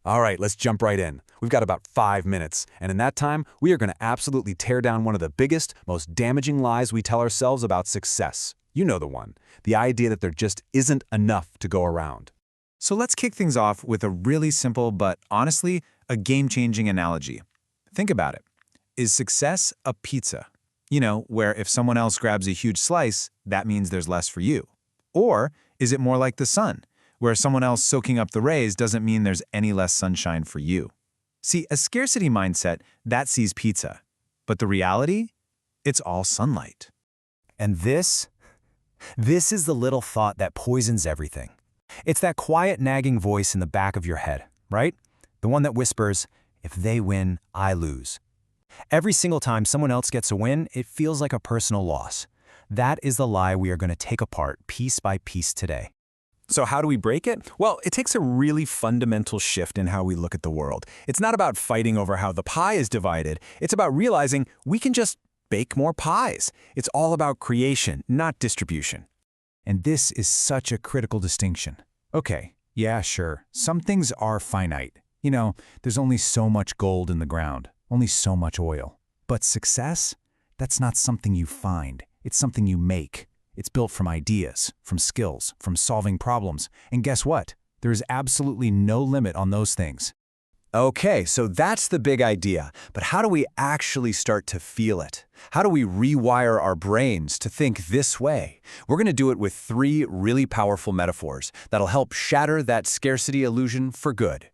All right, let's jump right in. We've got about 5 minutes, and in that time, we are going to absolutely tear down one of the biggest, most damaging lies we tell ourselves about success. You know the one, the idea that there just isn't enough to go around. So let's kick things off with a really simple but honestly, a game-changing analogy. Think about it. Is success a pizza? Where if someone else grabs a huge slice, that means there's less for you. Or is it more like the sun, where someone else soaking up the rays doesn't mean there's any less sunshine for you? See, a scarcity mindset, that sees pizza. But the reality? It's all sunlight. And this is the little thought that poisons everything. It's that quiet nagging voice in the back of your head, right? The one that whispers, if they win, I lose. Every single time someone else gets a win, it feels like a personal loss. That is the lie we are going to take apart piece by piece today. So how do we break it? Well, it takes a really fundamental shift in how we look at the world. It's not about fighting over how the pie is divided. It's about realizing we can just bake more pies. It's all about creation, not distribution. And this is such a critical distinction. Okay, yeah, sure, some things are finite. There's only so much gold in the ground, only so much oil. But success? That's not something you find. It's something you make. It's built from ideas, from skills, from solving problems. And guess what? There is absolutely no limit on those things. Okay, so that's the big idea. But how do we actually start to feel it? How do we rewire our brains to think this way? We're going to do it with 3 really powerful metaphors that'll help shatter that scarcity illusion for good.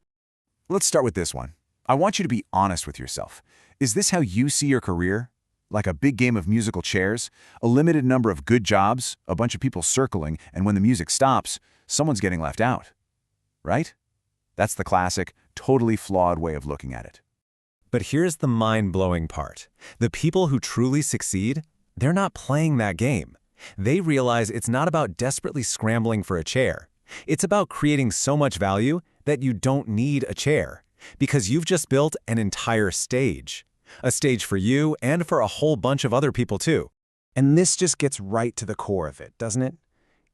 Let's start with this one. I want you to be honest with yourself. Is this how you see your career? Like a big game of musical chairs? A limited number of good jobs, a bunch of people circling, and when the music stops, someone's getting left out. Right? That's the classic, totally flawed way of looking at it. But here's the mind-blowing part. The people who truly succeed, they're not playing that game. They realize it's not about desperately scrambling for a chair. It's about creating so much value that you don't need a chair, because you've just built an entire stage. A stage for you and for a whole bunch of other people too. And this just gets right to the core of it, doesn't it?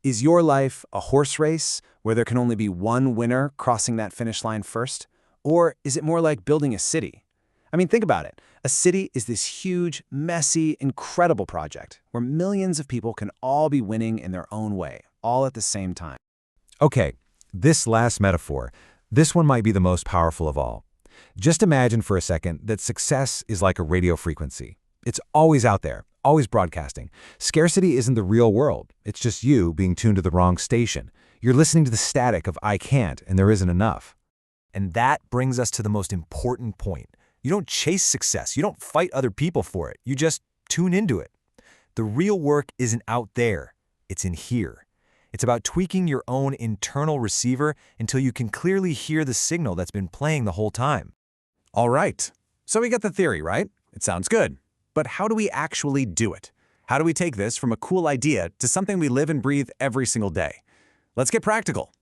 Is your life a horse race where there can only be one winner crossing that finish line first? Or is it more like building a city? I mean, think about it. A city is this huge, messy, incredible project where millions of people can all be winning in their own way, all at the same time. Okay, this last metaphor, this one might be the most powerful of all. Just imagine for a second that success is like a radio frequency. It's always out there, always broadcasting. Scarcity isn't the real world. It's just you being tuned to the wrong station. You're listening to the static of I can't and there isn't enough. And that brings us to the most important point. You don't chase success. You don't fight other people for it. You just tune into it. The real work isn't out there. It's in here. It's about tweaking your own internal receiver until you can clearly hear the signal that's been playing the whole time. All right. So we get the theory, right? It sounds good. But how do we actually do it? How do we take this from a cool idea to something we live and breathe every single day? Let's get practical.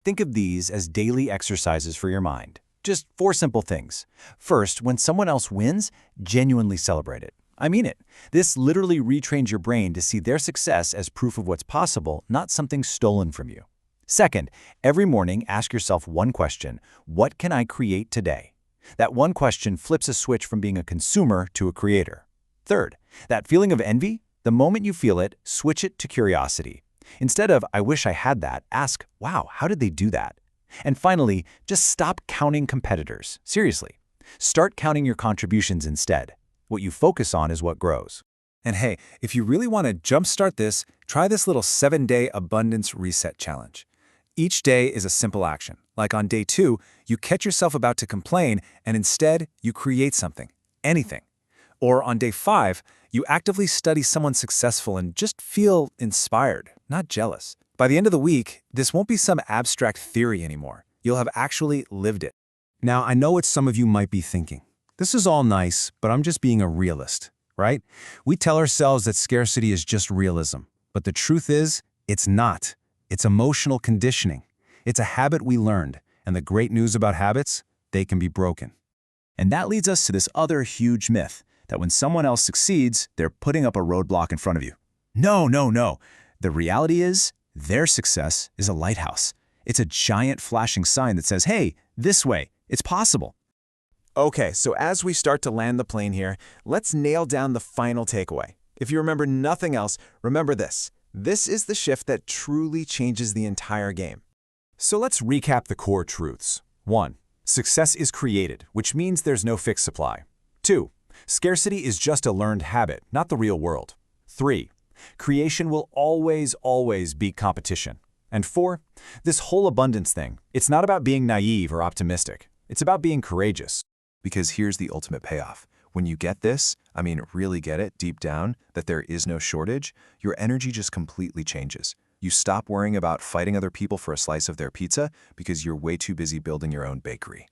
Think of these as daily exercises for your mind. Just 4 simple things. First, when someone else wins, genuinely celebrate it. I mean it. This literally retrains your brain to see their success as proof of what's possible, not something stolen from you. Second, every morning ask yourself one question: what can I create today? That one question flips a switch from being a consumer to a creator. Third, that feeling of envy, the moment you feel it, switch it to curiosity. Instead of, I wish I had that, ask, wow, how did they do that? And finally, just stop counting competitors. Seriously. Start counting your contributions instead. What you focus on is what grows. And hey, if you really want to jumpstart this, try this little 7-day abundance reset challenge. Each day is a simple action. Like on day 2, you catch yourself about to complain and instead you create something, anything. Or on day 5, you actively study someone successful and just feel inspired, not jealous. By the end of the week, this won't be some abstract theory anymore. You'll have actually lived it. Now, I know what some of you might be thinking. This is all nice, but I'm just being a realist, right? We tell ourselves that scarcity is just realism, but the truth is, it's not. It's emotional conditioning. It's a habit we learned, and the great news about habits, they can be broken. And that leads us to this other huge myth, that when someone else succeeds, they're putting up a roadblock in front of you. No, no, no. The reality is, their success is a lighthouse. It's a giant flashing sign that says, hey, this way, It's possible. Okay, so as we start to land the plane here, let's nail down the final takeaway. If you remember nothing else, remember this. This is the shift that truly changes the entire game. So let's recap the core truths. 1. Success is created, which means there's no fixed supply. 2. Scarcity is just a learned habit, not the real world. 3. Creation will always beat competition. And 4. This whole abundance thing, it's not about being naive or optimistic. It's about being courageous. Because here's the ultimate payoff. When you get this, I mean really get it deep down, that there is no shortage, your energy just completely changes. You stop worrying about fighting other people for a slice of their pizza because you're way too busy building your own bakery.